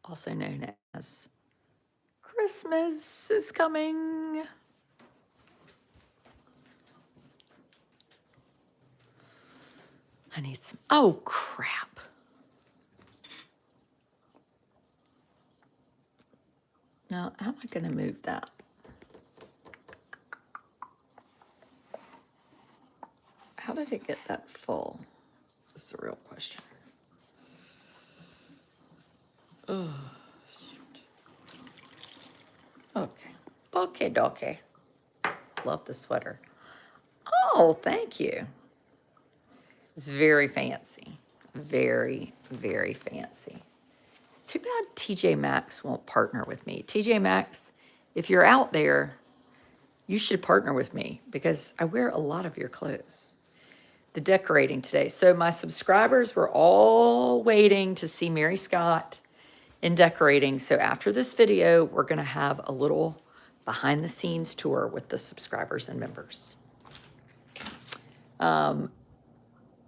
also known as Christmas is coming. I need some, oh crap. Now, how am I going to move that? How did it get that full? Is the real question. Oh, shoot. Okay. Okay, dokie. Love the sweater. Oh, thank you. It's very fancy. Very, very fancy. It's too bad TJ Maxx won't partner with me. TJ Maxx, if you're out there, you should partner with me because I wear a lot of your clothes. The decorating today. So my subscribers were all waiting to see Mary Scott in decorating. So after this video, we're going to have a little behind the scenes tour with the subscribers and members.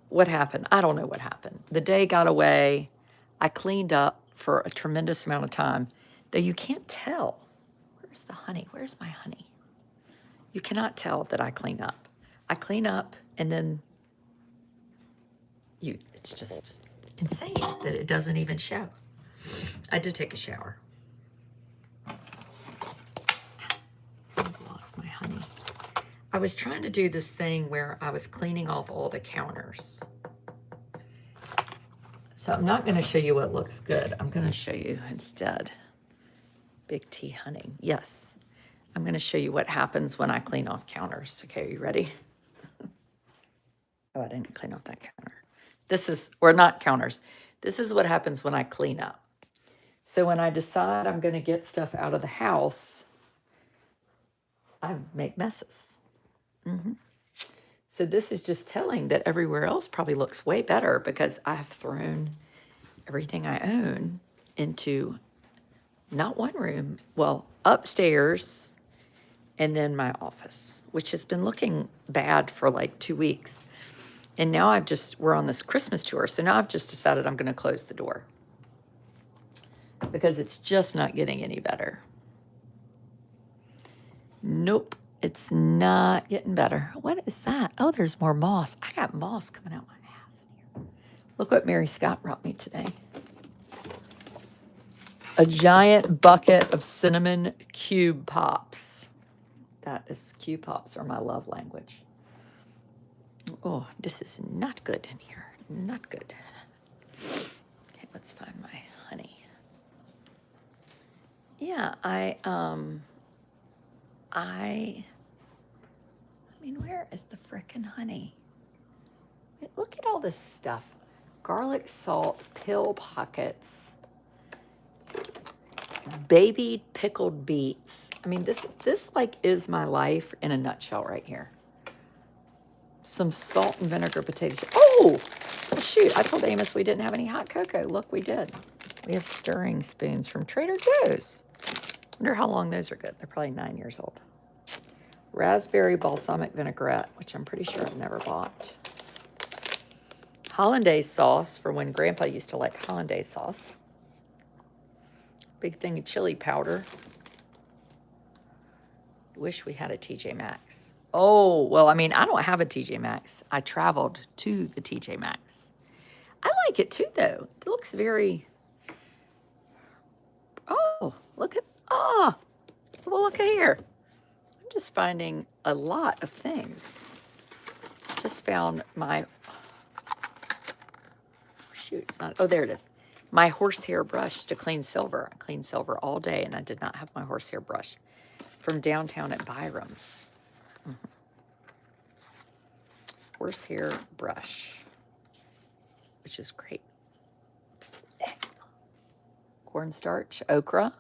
What happened? I don't know what happened. The day got away. I cleaned up for a tremendous amount of time, though you can't tell. Where's the honey? Where's my honey? You cannot tell that I clean up. I clean up and then it's just insane that it doesn't even show. I did take a shower. I've lost my honey. I was trying to do this thing where I was cleaning off all the counters. So I'm not going to show you what looks good. I'm going to show you instead Big T honey. Yes, I'm going to show you what happens when I clean off counters. Okay, are you ready? Oh, I didn't clean off that counter. This is, or not counters. This is what happens when I clean up. So when I decide I'm going to get stuff out of the house, I make messes. So this is just telling that everywhere else probably looks way better because I've thrown everything I own into not one room, well, upstairs, and then my office, which has been looking bad for like 2 weeks. And now we're on this Christmas tour. So now I've just decided I'm going to close the door because it's just not getting any better. Nope, it's not getting better. What is that? Oh, there's more moss. I got moss coming out my ass in here. Look what Mary Scott brought me today. A giant bucket of cinnamon cube pops. Cube pops are my love language. Oh, this is not good in here. Not good. Okay, let's find my honey. Yeah, I mean, where is the frickin' honey? Look at all this stuff. Garlic salt, pill pockets, baby pickled beets. I mean, this like is my life in a nutshell right here. Some salt and vinegar potato chips. Oh, well, shoot. I told Amos we didn't have any hot cocoa. Look, we did. We have stirring spoons from Trader Joe's. Wonder how long those are good. They're probably 9 years old. Raspberry balsamic vinaigrette, which I'm pretty sure I've never bought. Hollandaise sauce for when Grandpa used to like Hollandaise sauce. Big thing of chili powder. Wish we had a TJ Maxx. Oh, well, I mean, I don't have a TJ Maxx. I traveled to the TJ Maxx. I like it too, though. It looks very... Oh, look at... Oh, well, look at here. I'm just finding a lot of things. Just found my... Shoot, it's not... Oh, there it is. My horsehair brush to clean silver. I cleaned silver all day, and I did not have my horsehair brush from downtown at Byram's. Horsehair brush, which is great. Cornstarch, okra,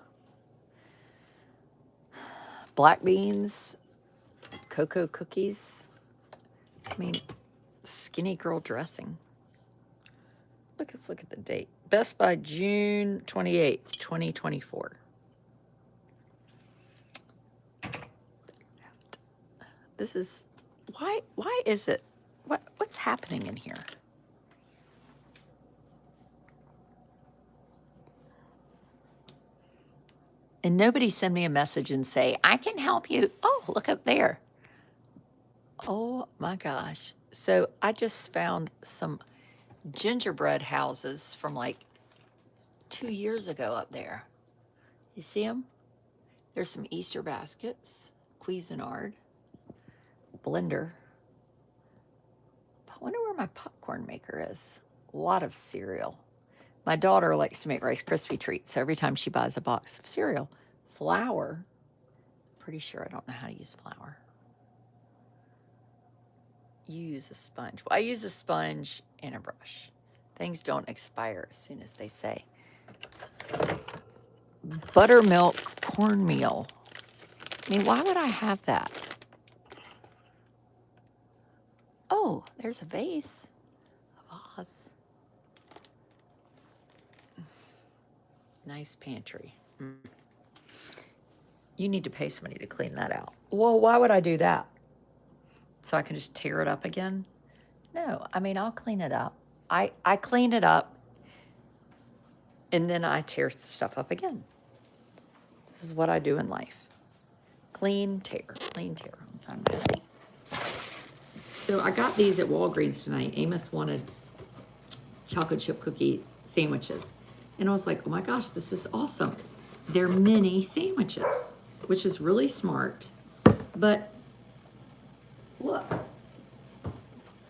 black beans, cocoa cookies. I mean, skinny girl dressing. Let's look at the date. Best by June 28th, 2024. This is, why is it, what's happening in here? And nobody send me a message and say, I can help you. Oh, look up there. Oh my gosh. So I just found some gingerbread houses from like 2 years ago up there. You see them? There's some Easter baskets, Cuisinart, blender. I wonder where my popcorn maker is. A lot of cereal. My daughter likes to make Rice Krispie treats, so every time she buys a box of cereal, flour, pretty sure I don't know how to use flour. You use a sponge. Well, I use a sponge and a brush. Things don't expire as soon as they say. Buttermilk cornmeal. I mean, why would I have that? Oh, there's a vase. A vase. Nice pantry. You need to pay somebody to clean that out. Well, why would I do that? So I can just tear it up again? No, I mean, I'll clean it up. I clean it up and then I tear stuff up again. This is what I do in life. Clean, tear, clean, tear. I'm fine with it. So I got these at Walgreens tonight. Amos wanted chocolate chip cookie sandwiches. And I was like, oh my gosh, this is awesome. They're mini sandwiches, which is really smart. But look.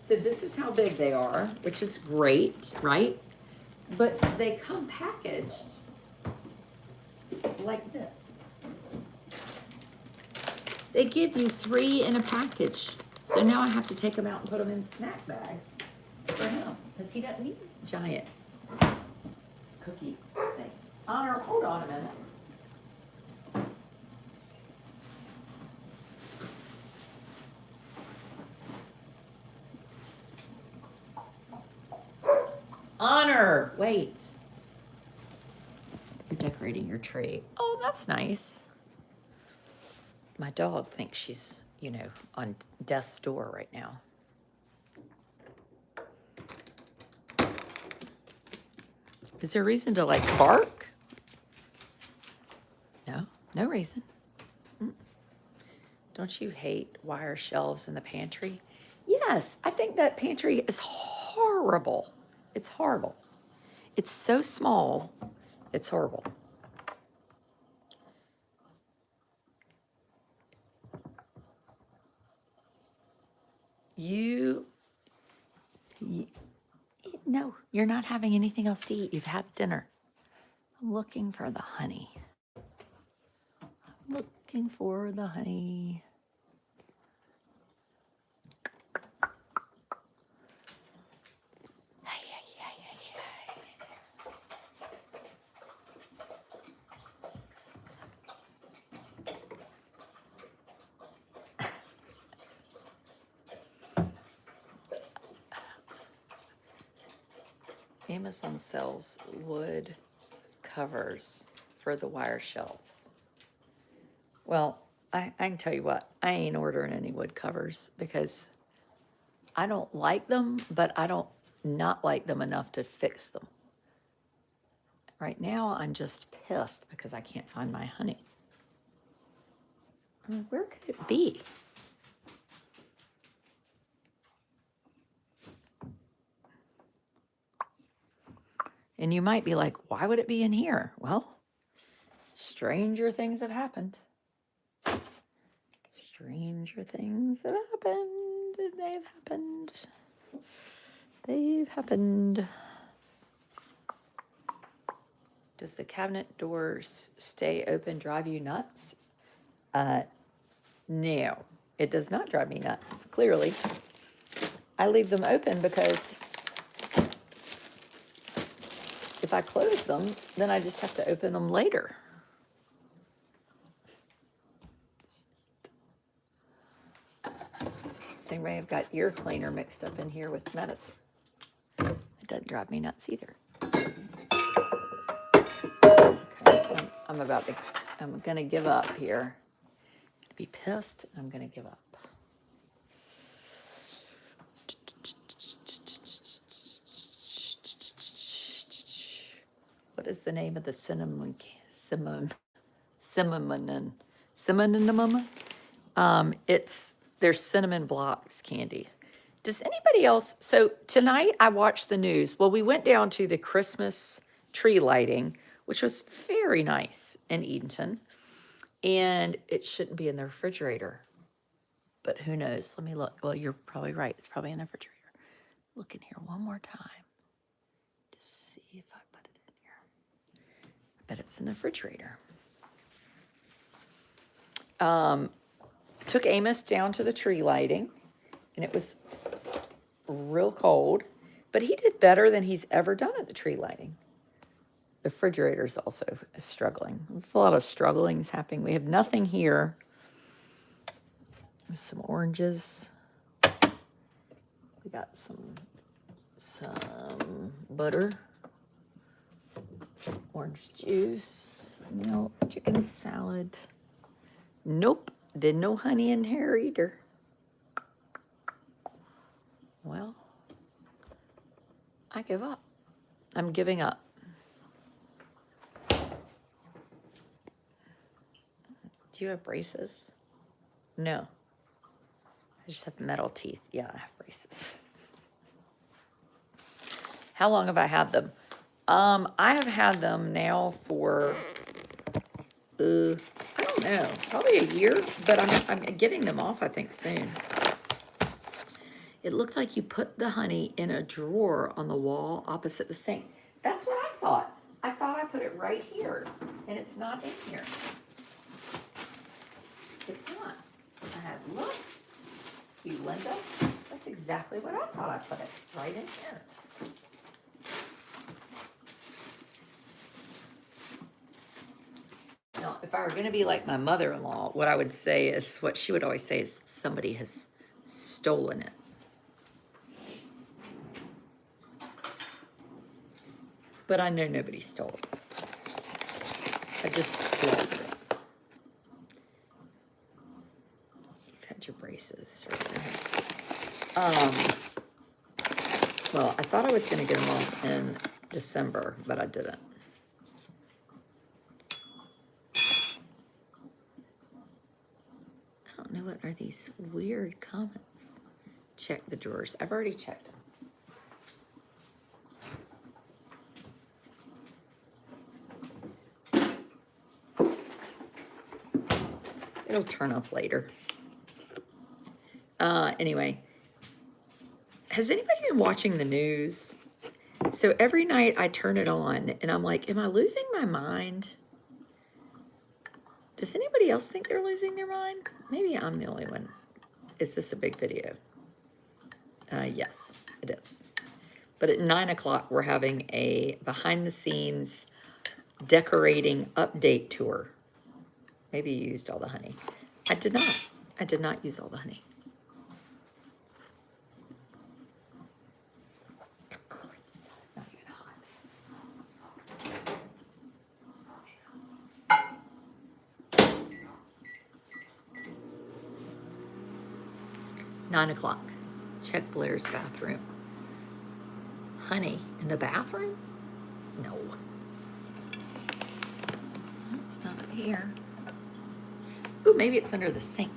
So this is how big they are, which is great, right? But they come packaged like this. They give you 3 in a package. So now I have to take them out and put them in snack bags for him, because he doesn't need giant cookie things. Honor, hold on a minute. Honor, wait. You're decorating your tree. Oh, that's nice. My dog thinks she's, on death's door right now. Is there a reason to bark? No, no reason. Don't you hate wire shelves in the pantry? Yes, I think that pantry is horrible. It's horrible. It's so small, it's horrible. No, you're not having anything else to eat. You've had dinner. I'm looking for the honey. Looking for the honey. Amazon sells wood covers for the wire shelves. Well, I can tell you what, I ain't ordering any wood covers because I don't like them, but I don't not like them enough to fix them. Right now, I'm just pissed because I can't find my honey. I mean, where could it be? And you might be like, why would it be in here? Well, stranger things have happened. Stranger things have happened. They've happened. They've happened. Does the cabinet doors stay open drive you nuts? No, it does not drive me nuts, clearly. I leave them open because if I close them, then I just have to open them later. Same way I've got ear cleaner mixed up in here with medicine. It doesn't drive me nuts either. Okay, I'm gonna give up here. I'd be pissed, I'm gonna give up. What is the name of the cinnamon cinnamon. There's cinnamon blocks candy. Does anybody else? So tonight I watched the news. Well, we went down to the Christmas tree lighting, which was very nice in Edenton. And it shouldn't be in the refrigerator, but who knows? Let me look. Well, you're probably right. It's probably in the refrigerator. Look in here one more time to see if I put it in here. I bet it's in the refrigerator. Took Amos down to the tree lighting, and it was real cold, but he did better than he's ever done at the tree lighting. The refrigerator's also struggling. A lot of struggling's happening. We have nothing here. We have some oranges. We got some butter, orange juice, milk, chicken salad. Nope, did no honey in here either. Well, I give up. I'm giving up. Do you have braces? No. I just have metal teeth. Yeah, I have braces. How long have I had them? I have had them now for, I don't know, probably a year, but I'm getting them off, I think, soon. It looked like you put the honey in a drawer on the wall opposite the sink. That's what I thought. I thought I put it right here, and it's not in here. It's not. I had looked. You, Linda. That's exactly what I thought I put it, right in here. Now, if I were going to be like my mother-in-law, what I would say is, what she would always say is, somebody has stolen it. But I know nobody stole it. I just lost it. You've had your braces. Well, I thought I was going to get them off in December, but I didn't. I don't know, what are these weird comments? Check the drawers. I've already checked them. It'll turn up later. Anyway, has anybody been watching the news? So every night I turn it on and I'm like, am I losing my mind? Does anybody else think they're losing their mind? Maybe I'm the only one. Is this a big video? Yes, it is. But at 9 o'clock, we're having a behind the scenes decorating update tour. Maybe you used all the honey. I did not. I did not use all the honey. Not even hot. 9 o'clock. Check Blair's bathroom. Honey in the bathroom? No. It's not here. Ooh, maybe it's under the sink.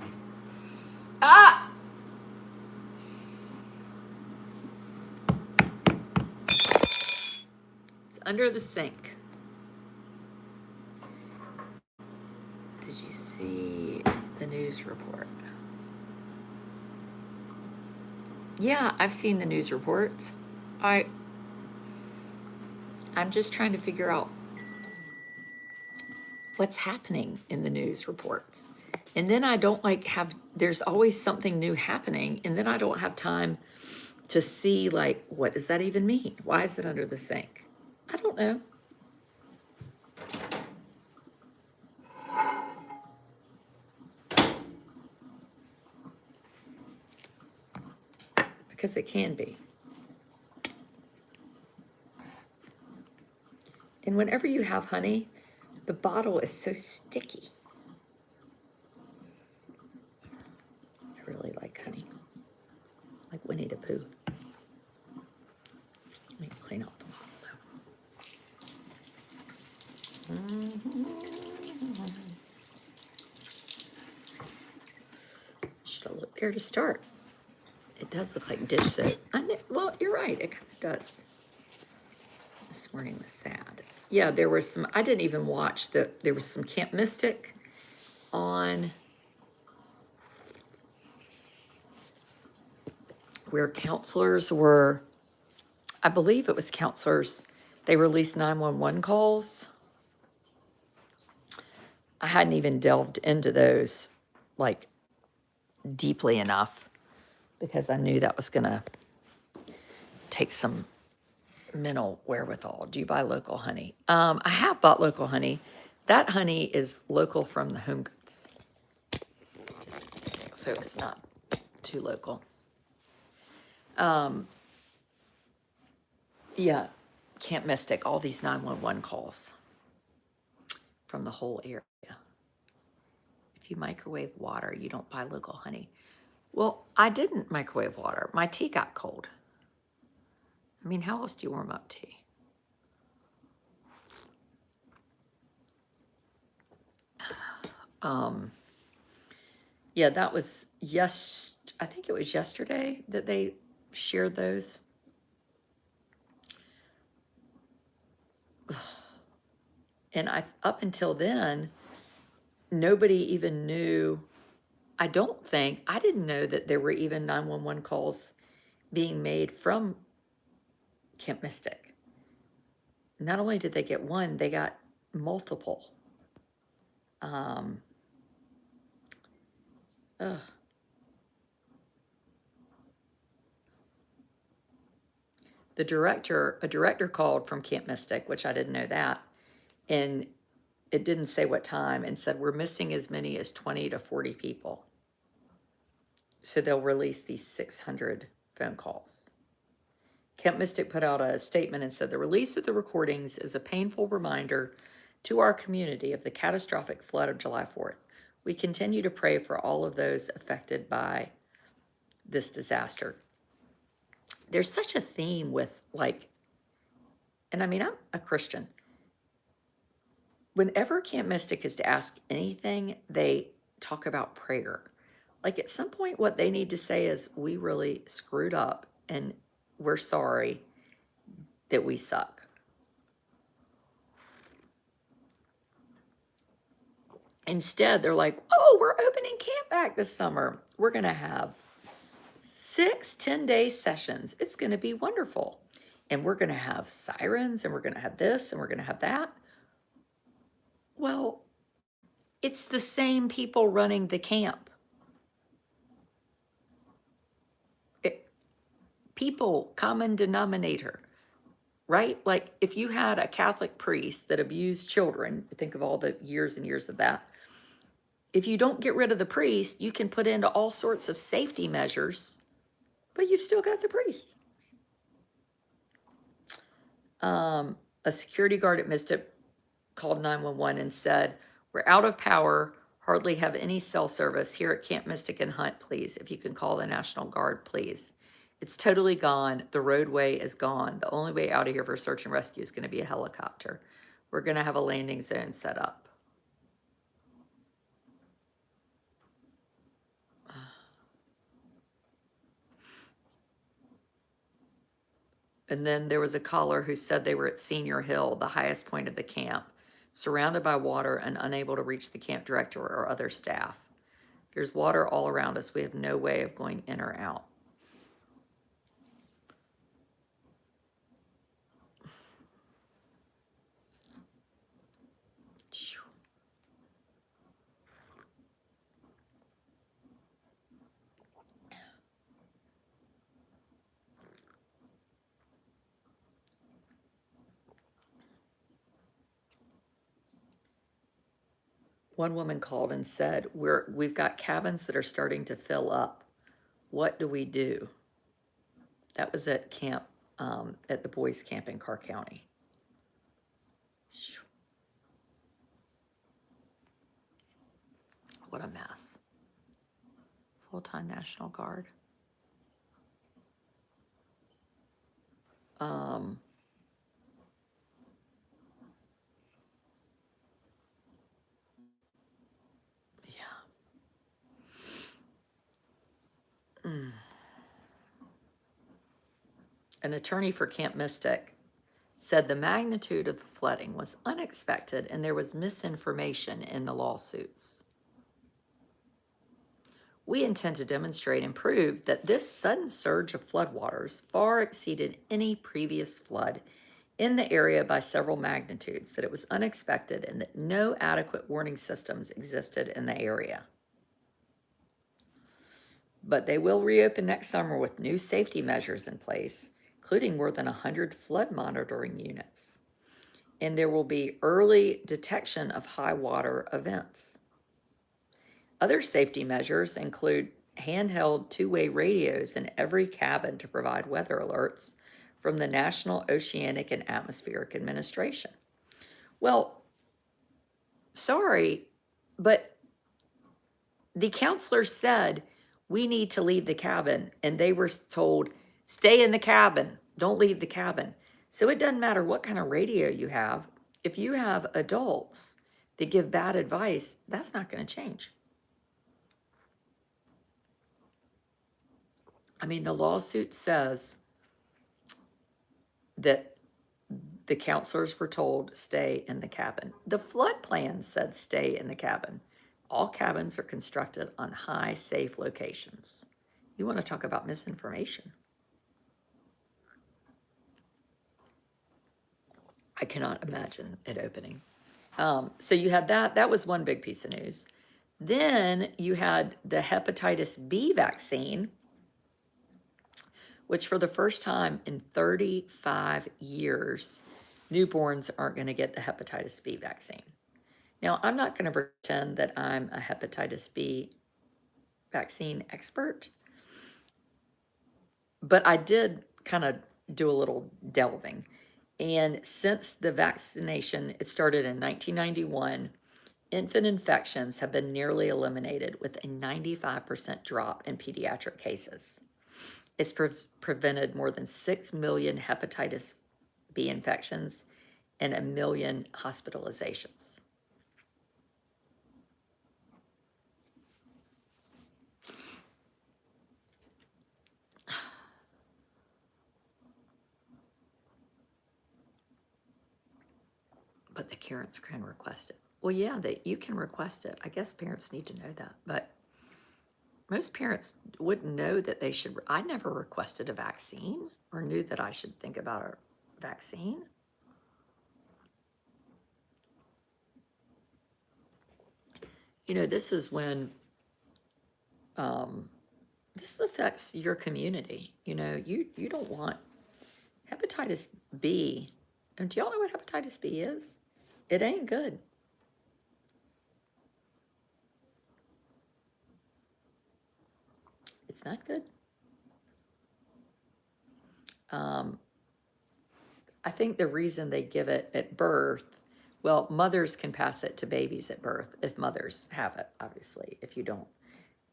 Ah! It's under the sink. Did you see the news report? Yeah, I've seen the news reports. I'm just trying to figure out what's happening in the news reports. And then I don't there's always something new happening, and then I don't have time to see, what does that even mean? Why is it under the sink? I don't know. Because it can be. And whenever you have honey, the bottle is so sticky. I really like honey. Like Winnie the Pooh. Let me clean off the bottle, though. care to start? It does look like dish soap. Well, you're right. It kind of does. This morning was sad. Yeah, there were some, I didn't even watch there was some Camp Mystic on where counselors were, I believe it was counselors, they released 911 calls. I hadn't even delved into those like deeply enough because I knew that was going to take some mental wherewithal. Do you buy local honey? I have bought local honey. That honey is local from the Home Goods, so it's not too local. Yeah, Camp Mystic, all these 911 calls from the whole area. If you microwave water, you don't buy local honey. Well, I didn't microwave water. My tea got cold. I mean, how else do you warm up tea? Yeah, that was I think it was yesterday that they shared those. And up until then, nobody even knew. I didn't know that there were even 911 calls being made from Camp Mystic. Not only did they get one, they got multiple. Ugh. A director called from Camp Mystic, which I didn't know that, and it didn't say what time, and said we're missing as many as 20 to 40 people. So they'll release these 600 phone calls. Camp Mystic put out a statement and said the release of the recordings is a painful reminder to our community of the catastrophic flood of July 4th. We continue to pray for all of those affected by this disaster. There's such a theme with and I mean, I'm a Christian. Whenever Camp Mystic is to ask anything, they talk about prayer. Like at some point, what they need to say is, we really screwed up and we're sorry that we suck. Instead, they're like, oh, we're opening camp back this summer. We're going to have 6 10-day sessions. It's going to be wonderful. And we're going to have sirens and we're going to have this and we're going to have that. Well, it's the same people running the camp. People, common denominator, right? Like if you had a Catholic priest that abused children, think of all the years and years of that. If you don't get rid of the priest, you can put into all sorts of safety measures, but you've still got the priest. A security guard at Mystic called 911 and said, we're out of power, hardly have any cell service here at Camp Mystic and Hunt, please. If you can call the National Guard, please. It's totally gone. The roadway is gone. The only way out of here for search and rescue is going to be a helicopter. We're going to have a landing zone set up. And then there was a caller who said they were at Senior Hill, the highest point of the camp, surrounded by water and unable to reach the camp director or other staff. There's water all around us. We have no way of going in or out. One woman called and said, we've got cabins that are starting to fill up. What do we do? That was at camp, at the boys' camp in Carr County. What a mess. Full-time National Guard. Yeah. an attorney for Camp Mystic, said the magnitude of the flooding was unexpected and there was misinformation in the lawsuits. We intend to demonstrate and prove that this sudden surge of floodwaters far exceeded any previous flood in the area by several magnitudes, that it was unexpected, and that no adequate warning systems existed in the area. But they will reopen next summer with new safety measures in place, including more than 100 flood monitoring units. And there will be early detection of high water events. Other safety measures include handheld two-way radios in every cabin to provide weather alerts from the National Oceanic and Atmospheric Administration. Well, sorry, but the counselor said we need to leave the cabin, and they were told, stay in the cabin, don't leave the cabin. So it doesn't matter what kind of radio you have. If you have adults that give bad advice, that's not going to change. I mean, the lawsuit says that the counselors were told stay in the cabin. The flood plan said stay in the cabin. All cabins are constructed on high, safe locations. You want to talk about misinformation? I cannot imagine it opening. So you had that. That was one big piece of news. Then you had the hepatitis B vaccine, which for the first time in 35 years, newborns aren't going to get the hepatitis B vaccine. Now, I'm not going to pretend that I'm a hepatitis B vaccine expert, but I did kind of do a little delving. And since the vaccination, it started in 1991, infant infections have been nearly eliminated with a 95% drop in pediatric cases. It's prevented more than 6 million hepatitis B infections and 1 million hospitalizations. But the parents can request it. Well, yeah, you can request it. I guess parents need to know that. But most parents wouldn't know that they should. I never requested a vaccine or knew that I should think about a vaccine. You know, this is when this affects your community. You know, you don't want hepatitis B. And do y'all know what hepatitis B is? It ain't good. It's not good. I think the reason they give it at birth, well, mothers can pass it to babies at birth if mothers have it, obviously, if you don't.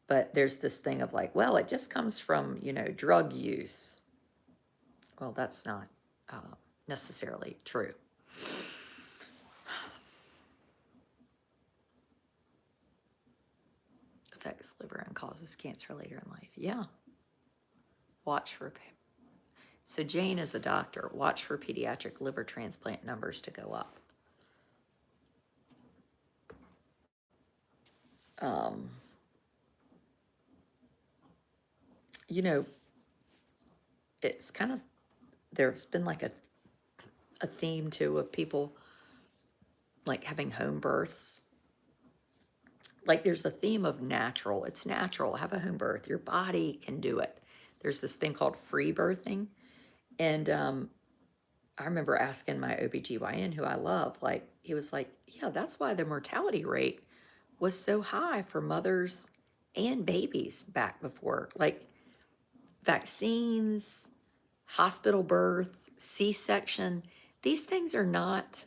But there's this thing of like, well, it just comes from, you know, drug use. Well, that's not necessarily true. Affects liver and causes cancer later in life. Yeah. Watch for. So Jane is a doctor. Watch for pediatric liver transplant numbers to go up. You know, it's kind of, there's been like a theme too of people like having home births. Like there's a theme of natural. It's natural. Have a home birth. Your body can do it. There's this thing called free birthing. And I remember asking my OBGYN, who I love, like, he was like, yeah, that's why the mortality rate was so high for mothers and babies back before. Like vaccines, hospital birth, C-section, these things are not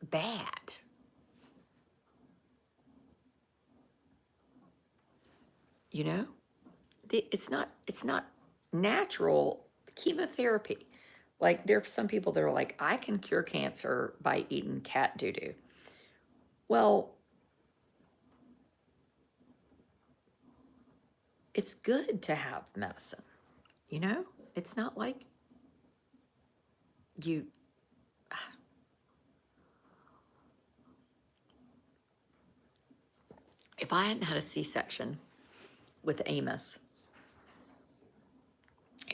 bad. You know, it's not natural chemotherapy. Like there are some people that are like, I can cure cancer by eating cat doo-doo. Well, it's good to have medicine. You know, it's not like you, if I hadn't had a C-section with Amos,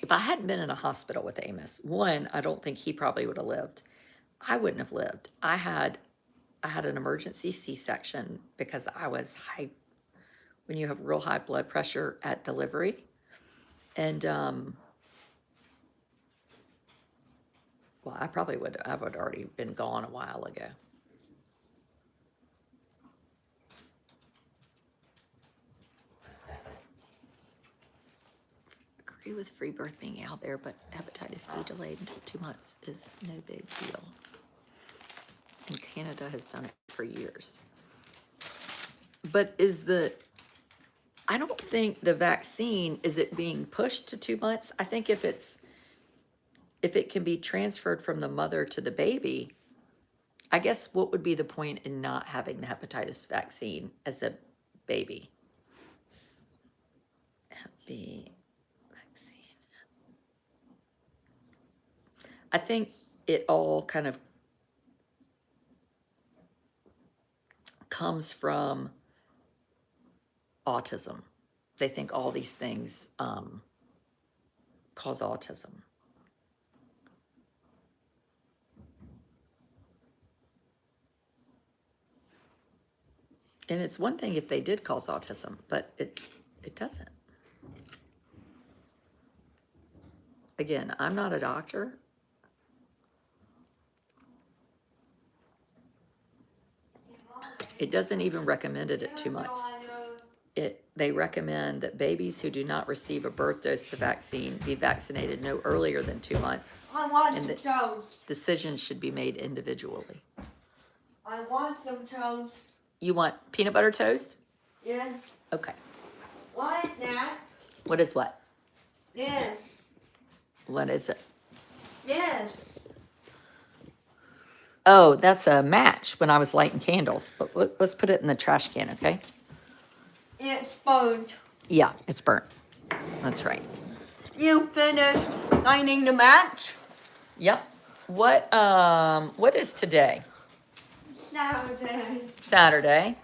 if I hadn't been in a hospital with Amos, one, I don't think he probably would have lived. I wouldn't have lived. I had an emergency C-section because I was high, when you have real high blood pressure at delivery. And, well, I would already been gone a while ago. Agree with free birth being out there, but hepatitis B delayed until 2 months is no big deal. And Canada has done it for years. But I don't think the vaccine, is it being pushed to 2 months? I think if it can be transferred from the mother to the baby, I guess what would be the point in not having the hepatitis vaccine as a baby? Hep B vaccine. I think it all kind of comes from autism. They think all these things cause autism. And it's one thing if they did cause autism, but it doesn't. Again, I'm not a doctor. It doesn't even recommend it at 2 months. They recommend that babies who do not receive a birth dose of the vaccine be vaccinated no earlier than 2 months. I want And some toast. Decisions should be made individually. I want some toast. You want peanut butter toast? Yeah. Okay. What, Nat? What is what? Yes. What is it? Yes. Oh, that's a match when I was lighting candles. But let's put it in the trash can, okay? It's burnt. Yeah, it's burnt. That's right. You finished lighting the match? Yep. What is today? Saturday. Saturday.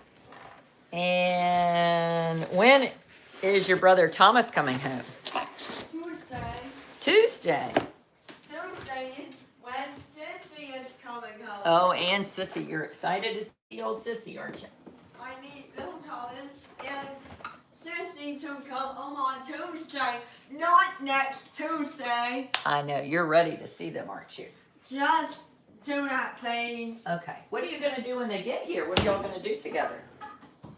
And when is your brother Thomas coming home? Tuesday. Tuesday. Tuesday is when Sissy is coming home. Oh, and Sissy. You're excited to see old Sissy, aren't you? I need little Thomas and Sissy to come home on Tuesday, not next Tuesday. I know. You're ready to see them, aren't you? Just do that, please. Okay. What are you going to do when they get here? What are y'all going to do together?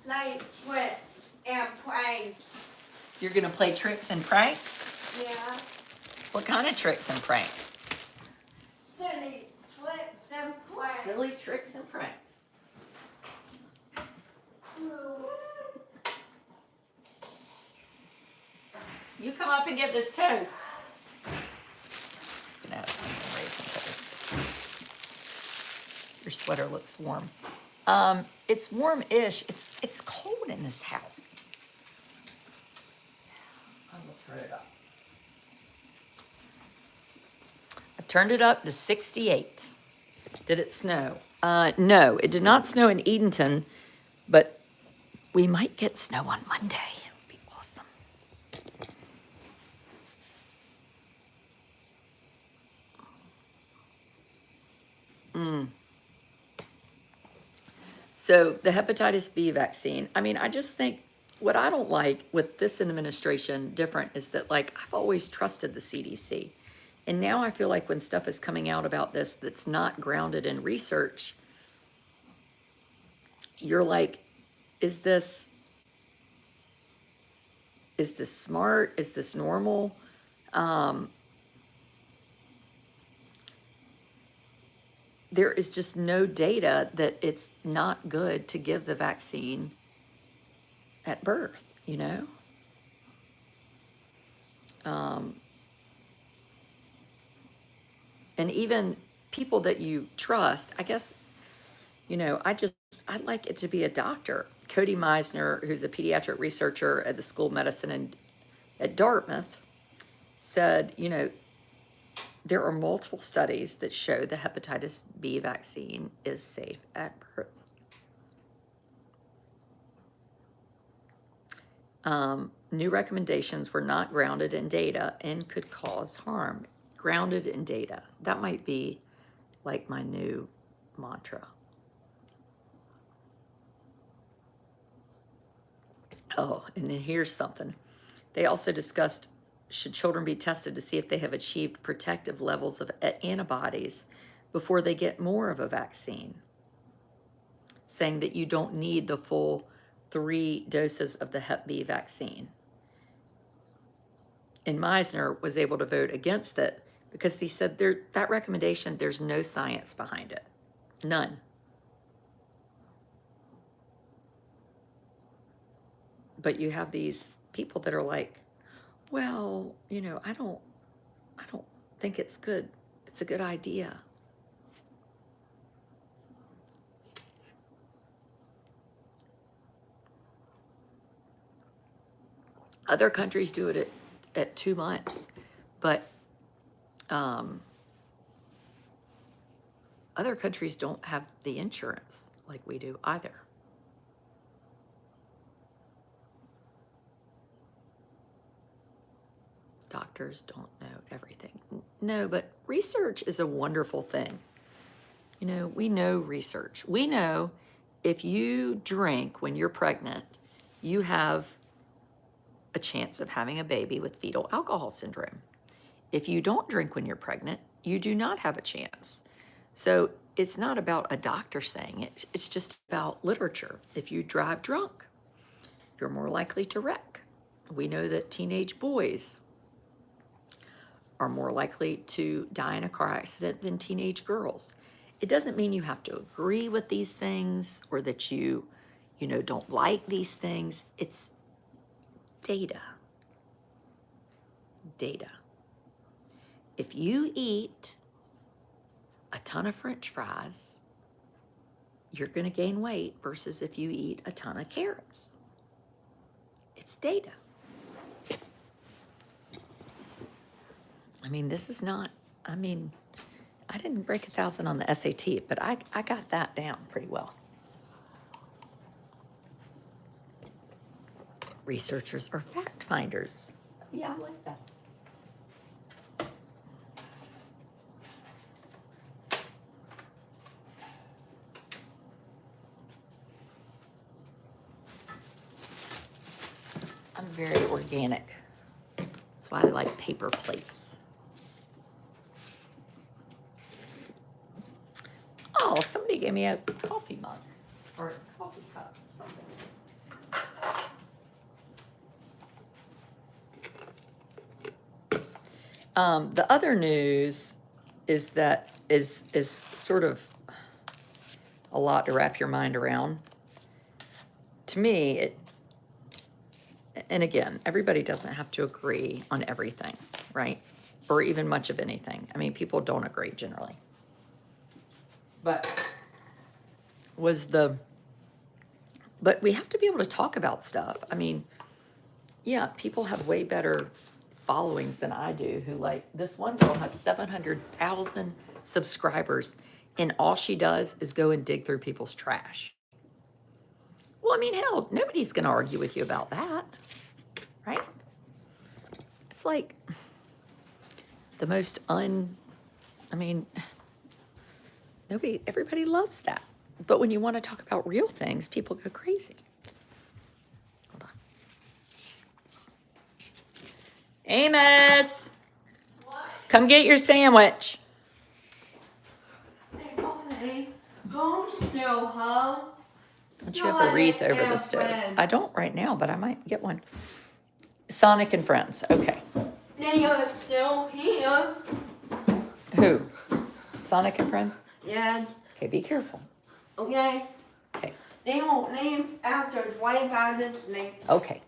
Play tricks and pranks. You're going to play tricks and pranks? Yeah. What kind of tricks and pranks? Silly tricks and pranks. Silly tricks and pranks. You come up and get this toast. Just gonna have some raisin toast. Your sweater looks warm. It's warm-ish. It's cold in this house. I will turn it up. I've turned it up to 68. Did it snow? No, it did not snow in Edenton, but we might get snow on Monday. It would be awesome. So the hepatitis B vaccine, I mean, I just think what I don't like with this administration different is that, like, I've always trusted the CDC. And now I feel like when stuff is coming out about this that's not grounded in research, you're like, is this smart? Is this normal? There is just no data that it's not good to give the vaccine at birth, you know? And even people that you trust, I guess, you know, I'd like it to be a doctor. Cody Meisner, who's a pediatric researcher at the School of Medicine at Dartmouth, said, there are multiple studies that show the hepatitis B vaccine is safe at birth. New recommendations were not grounded in data and could cause harm. Grounded in data. That might be like my new mantra. Oh, and then here's something. They also discussed, should children be tested to see if they have achieved protective levels of antibodies before they get more of a vaccine, saying that you don't need the full 3 doses of the Hep B vaccine. And Meisner was able to vote against it because he said that recommendation, there's no science behind it. None. But you have these people that are like, well, I don't think it's good. It's a good idea. Other countries do it at 2 months, but other countries don't have the insurance like we do either. Doctors don't know everything. No, but research is a wonderful thing. We know research. We know if you drink when you're pregnant, you have a chance of having a baby with fetal alcohol syndrome. If you don't drink when you're pregnant, you do not have a chance. So it's not about a doctor saying it. It's just about literature. If you drive drunk, you're more likely to wreck. We know that teenage boys are more likely to die in a car accident than teenage girls. It doesn't mean you have to agree with these things or that you don't like these things. It's data. Data. If you eat a ton of French fries, you're going to gain weight versus if you eat a ton of carrots. It's data. This is not, I didn't break 1,000 on the SAT, but I got that down pretty well. Researchers are fact finders. Yeah, I like that. I'm very organic. That's why I like paper plates. Oh, somebody gave me a coffee mug or a coffee cup, something. The other news is that is sort of a lot to wrap your mind around. To me, and again, everybody doesn't have to agree on everything, right? Or even much of anything. People don't agree generally. But we have to be able to talk about stuff. Yeah, people have way better followings than I do who this one girl has 700,000 subscribers and all she does is go and dig through people's trash. Well, hell, nobody's going to argue with you about that, right? It's like the most everybody loves that. But when you want to talk about real things, people go crazy. Hold on. Amos! What? Come get your sandwich. Hey, Mommy, who's still home? Don't you have a wreath over the stove? I don't right now, but I might get one. Sonic and Friends. Okay. They are still here. Who? Sonic and Friends? Yeah. Okay, be careful. Okay. Okay. They won't leave after 25 minutes. Okay.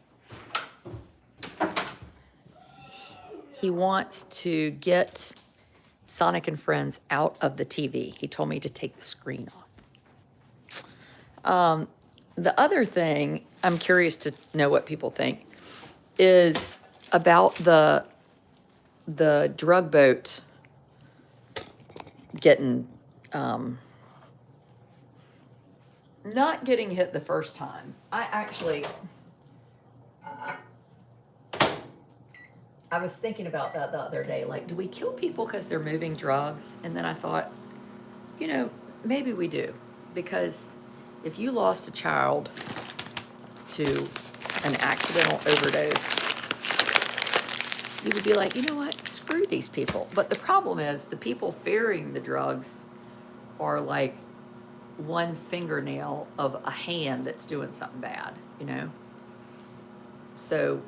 He wants to get Sonic and Friends out of the TV. He told me to take the screen off. The other thing, I'm curious to know what people think, is about the the drug boat getting, not getting hit the first time. I was thinking about that the other day. Like, do we kill people because they're moving drugs? And then I thought, you know, maybe we do. Because if you lost a child to an accidental overdose, you would be like, you know what? Screw these people. But the problem is the people ferrying the drugs are like one fingernail of a hand that's doing something bad, you know? So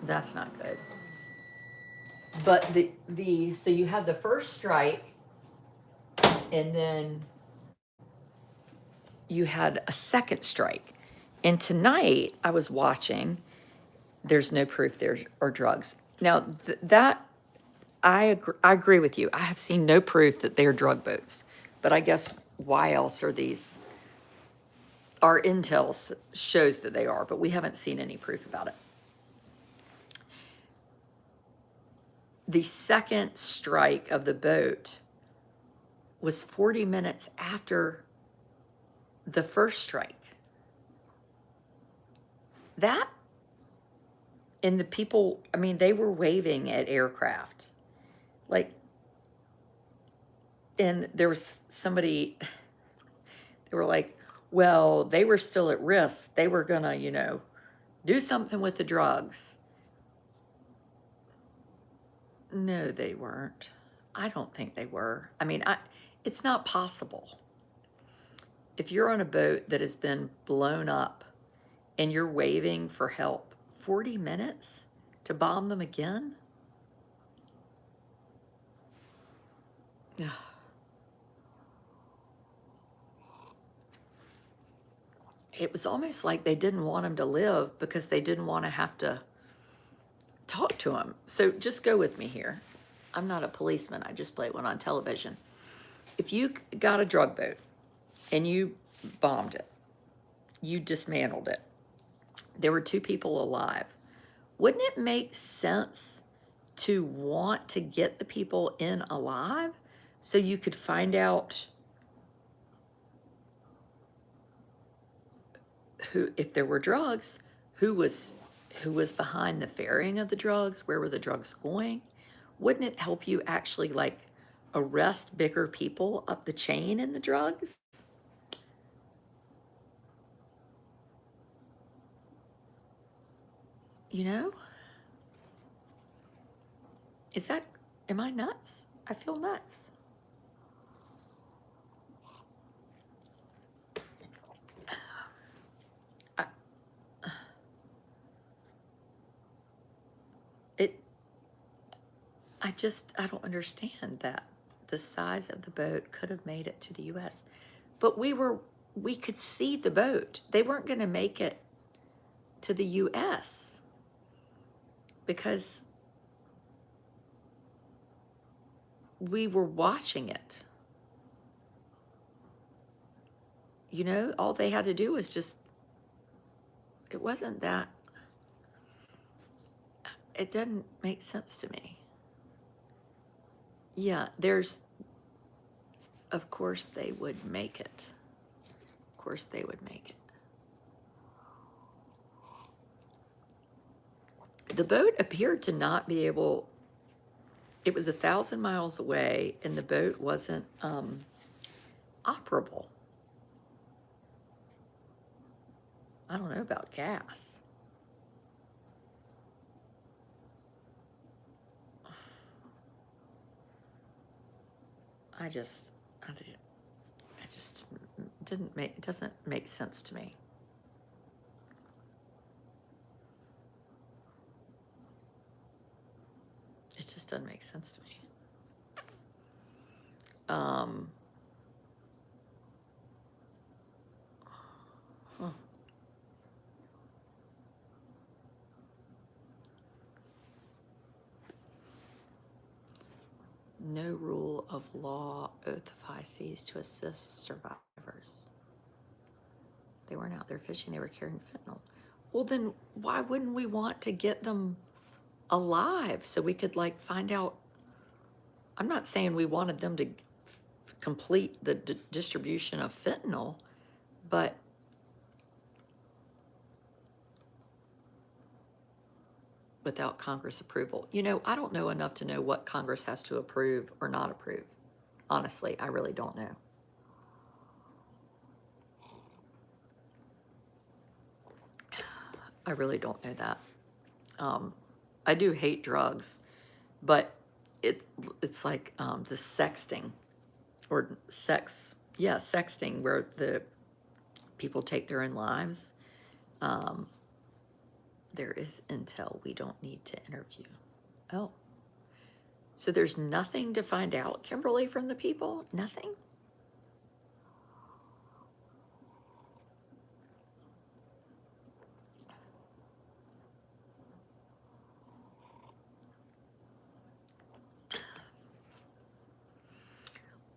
that's not good. But so you had the first strike, and then you had a second strike. And tonight I was watching, there's no proof there are drugs. Now that I agree with you. I have seen no proof that they're drug boats. But I guess why else are these? Our intel shows that they are, but we haven't seen any proof about it. The second strike of the boat was 40 minutes after the first strike. That, and the people, I mean, they were waving at aircraft. Like, and there was somebody, they were like, well, they were still at risk. They were gonna, you know, do something with the drugs. No, they weren't. I don't think they were. I mean, it's not possible. If you're on a boat that has been blown up and you're waving for help, 40 minutes to bomb them again? It was almost like they didn't want him to live because they didn't want to have to talk to him. So just go with me here. I'm not a policeman. I just played one on television. If you got a drug boat and you bombed it, you dismantled it, there were 2 people alive, wouldn't it make sense to want to get the people in alive so you could find out who, if there were drugs, who was behind the ferrying of the drugs, where were the drugs going? Wouldn't it help you actually like arrest bigger people up the chain in the drugs? You know? Am I nuts? I feel nuts. I don't understand that the size of the boat could have made it to the US. But we could see the boat. They weren't going to make it to the US because we were watching it. You know, all they had to do was just, it wasn't that, it doesn't make sense to me. Yeah, of course they would make it. Of course they would make it. The boat appeared to not be able, it was 1,000 miles away and the boat wasn't operable. I don't know about gas. It doesn't make sense to me. It just doesn't make sense to me. No rule of law, oath of high seas to assist survivors. They weren't out there fishing, they were carrying fentanyl. Well, then why wouldn't we want to get them alive so we could like find out. I'm not saying we wanted them to complete the distribution of fentanyl, but without Congress approval. You know, I don't know enough to know what Congress has to approve or not approve. Honestly, I really don't know. I really don't know that. I do hate drugs, but it's like the sexting or sexting where the people take their own lives. There is intel we don't need to interview. Oh, so there's nothing to find out, Kimberly, from the people? Nothing?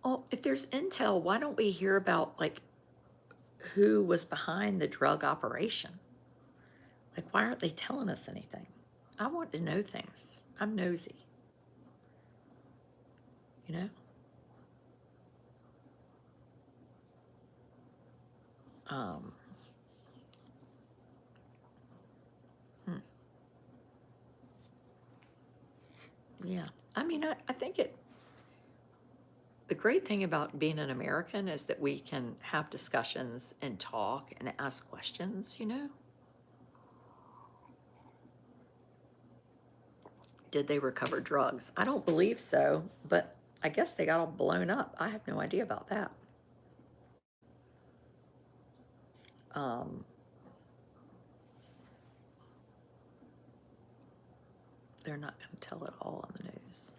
Oh, if there's intel, why don't we hear about like who was behind the drug operation? Like, why aren't they telling us anything? I want to know things. I'm nosy. You know? Um, hmm. Yeah. I mean, I think the great thing about being an American is that we can have discussions and talk and ask questions, you know? Did they recover drugs? I don't believe so, but I guess they got all blown up. I have no idea about that. Um, they're not going to tell it all on the news.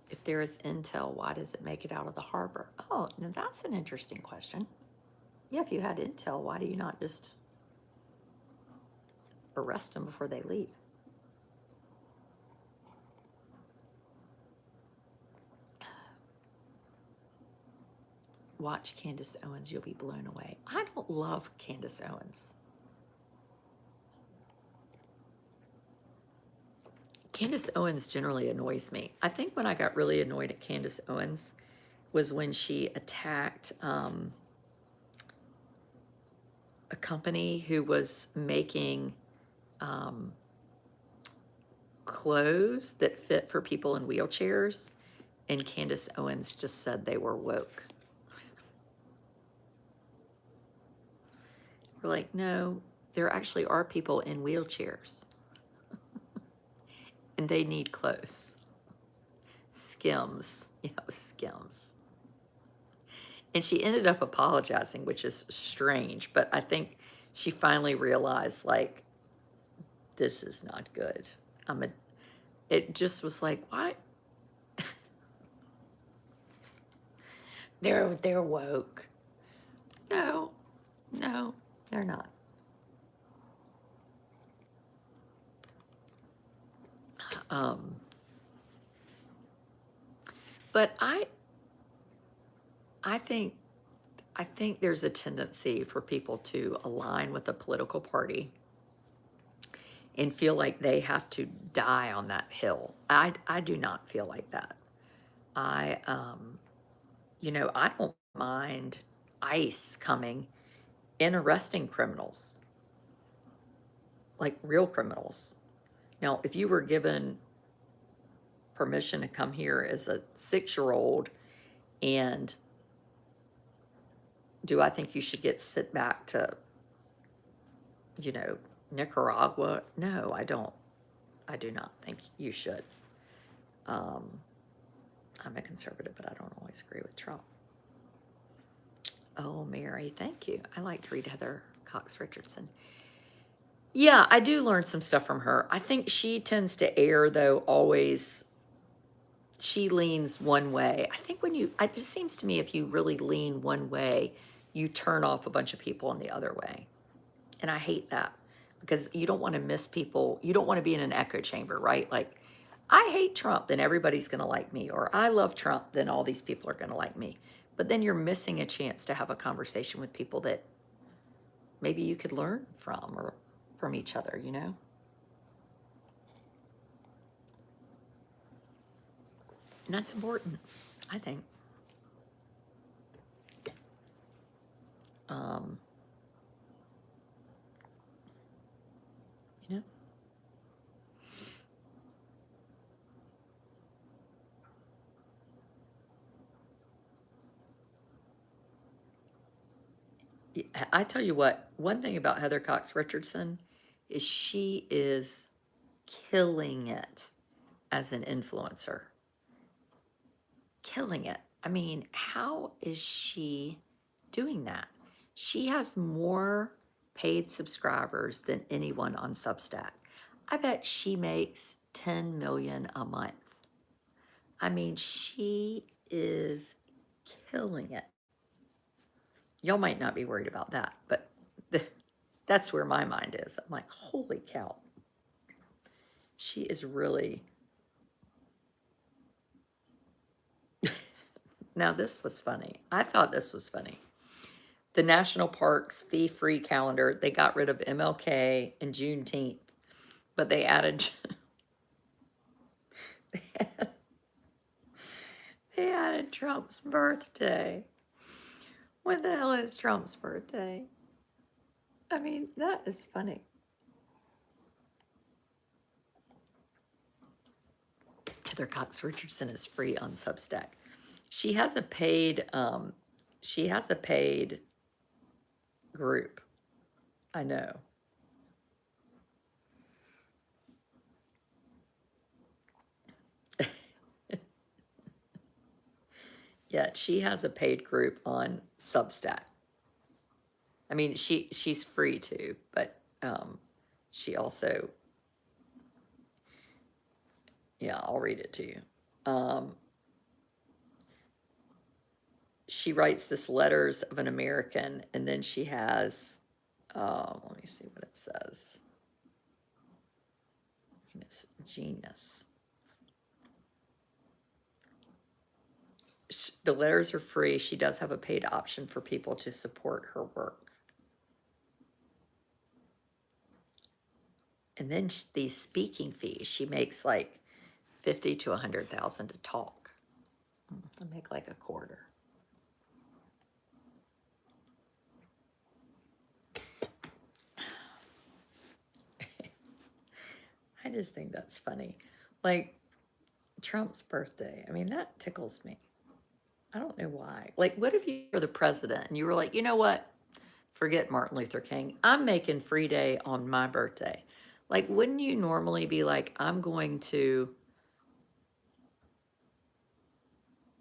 If there is intel, why does it make it out of the harbor? Oh, now that's an interesting question. Yeah, if you had intel, why do you not just arrest them before they leave? Watch Candace Owens, you'll be blown away. I don't love Candace Owens. Candace Owens generally annoys me. I think when I got really annoyed at Candace Owens was when she attacked a company who was making clothes that fit for people in wheelchairs, and Candace Owens just said they were woke. We're like, no, there actually are people in wheelchairs, and they need clothes. Skims, Skims. And she ended up apologizing, which is strange, but I think she finally realized, like, this is not good. It just was like, what? They're woke. No, they're not. But I think there's a tendency for people to align with a political party and feel like they have to die on that hill. I do not feel like that. I I don't mind ICE coming and arresting criminals, like real criminals. Now, if you were given permission to come here as a 6-year-old, and do I think you should get sent back to, Nicaragua? No, I don't. I do not think you should. I'm a conservative, but I don't always agree with Trump. Oh, Mary, thank you. I like to read Heather Cox Richardson. Yeah, I do learn some stuff from her. I think she tends to err, though, always. She leans one way. I think it just seems to me if you really lean one way, you turn off a bunch of people in the other way. And I hate that because you don't want to miss people. You don't want to be in an echo chamber, right? Like, I hate Trump, then everybody's going to like me. Or I love Trump, then all these people are going to like me. But then you're missing a chance to have a conversation with people that maybe you could learn from or from each other, And that's important, I think. Um, you know, I tell you what, one thing about Heather Cox Richardson is she is killing it as an influencer. Killing it. I mean, how is she doing that? She has more paid subscribers than anyone on Substack. I bet she makes 10 million a month. I mean, she is killing it. Y'all might not be worried about that, but that's where my mind is. I'm like, holy cow. She is really. Now, this was funny. I thought this was funny. The national parks fee-free calendar, they got rid of MLK and Juneteenth, but they added they added Trump's birthday. When the hell is Trump's birthday? I mean, that is funny. Heather Cox Richardson is free on Substack. She has a paid group. I know. Yeah, she has a paid group on Substack. I mean, she's free too, but she also, yeah, I'll read it to you. Um, she writes this letters of an American, and then she has, let me see what it says. Genius. The letters are free. She does have a paid option for people to support her work. And then these speaking fees, she makes like 50 to 100,000 to talk. I make like a quarter. I just think that's funny. Like Trump's birthday. I mean, that tickles me. I don't know why. Like, what if you were the president and you were like, you know what? Forget Martin Luther King. I'm making free day on my birthday. Like, wouldn't you normally be like, I'm going to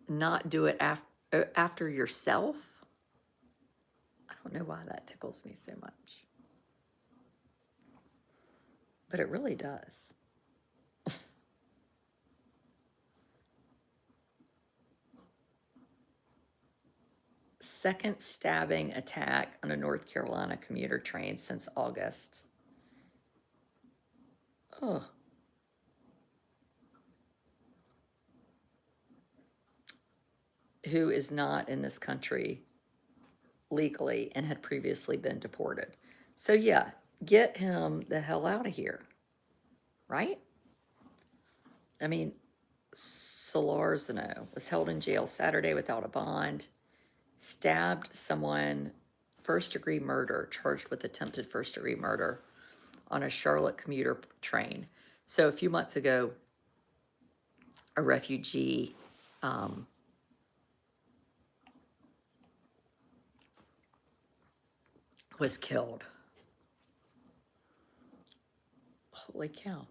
not do it after yourself? I don't know why that tickles me so much. But it really does. Second stabbing attack on a North Carolina commuter train since August. Oh. Who is not in this country legally and had previously been deported. So, yeah, get him the hell out of here, right? I mean, Solorzano was held in jail Saturday without a bond, stabbed someone, first-degree murder, charged with attempted first-degree murder on a Charlotte commuter train. So a few months ago, a refugee was killed. Holy cow.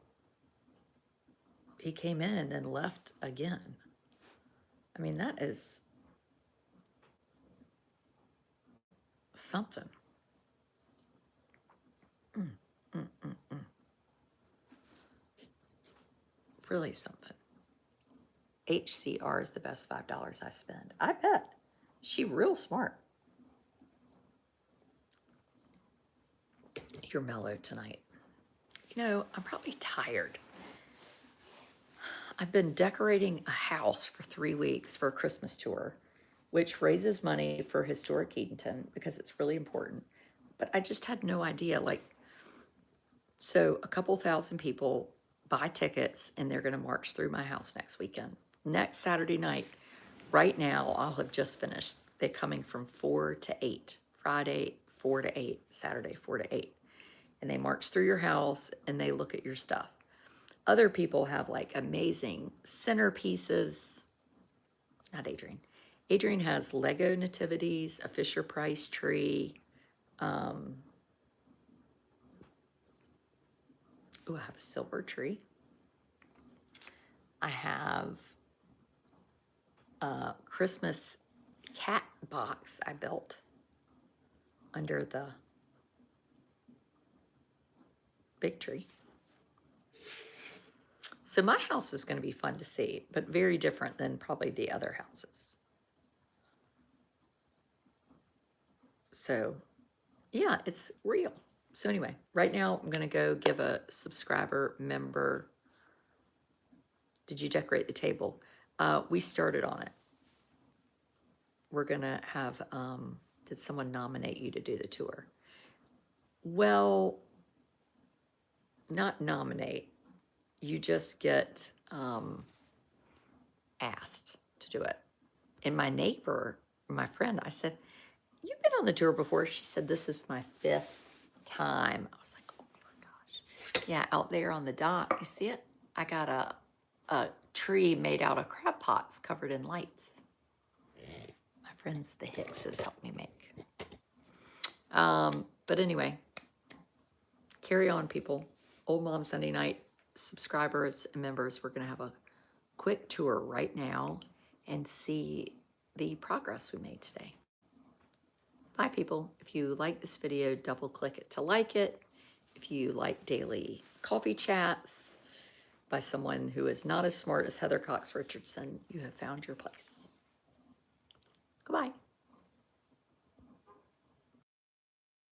He came in and then left again. I mean, that is something. Really something. HCR is the best $5 I spend. I bet. She real smart. You're mellow tonight. You know, I'm probably tired. I've been decorating a house for 3 weeks for a Christmas tour, which raises money for Historic Eatonton because it's really important. But I just had no idea. Like, so a couple thousand people buy tickets and they're going to march through my house next weekend. next Saturday night. Right now, I'll have just finished. They're coming from 4 to 8. Friday, 4 to 8. Saturday, 4 to 8. And they march through your house and they look at your stuff. Other people have like amazing centerpieces. Not Adrian. Adrian has Lego nativities, a Fisher Price tree. Oh, I have a silver tree. I have a Christmas cat box I built under the big tree. So my house is going to be fun to see, but very different than probably the other houses. So yeah, it's real. So anyway, right now I'm going to go give a subscriber member. Did you decorate the table? We started on it. We're going to have, did someone nominate you to do the tour? Well, not nominate. You just get asked to do it. And my neighbor, my friend, I said, "You've been on the tour before." She said, "This is my 5th time." I was like, "Oh my gosh." Yeah, out there on the dock, you see it? I got a tree made out of crab pots covered in lights. My friends, the Hickses, helped me make. But anyway, carry on, people. Old Mom Sunday Night subscribers and members, we're going to have a quick tour right now and see the progress we made today. Bye, people. If you like this video, double click it to like it. If you like daily coffee chats by someone who is not as smart as Heather Cox Richardson, you have found your place. Goodbye.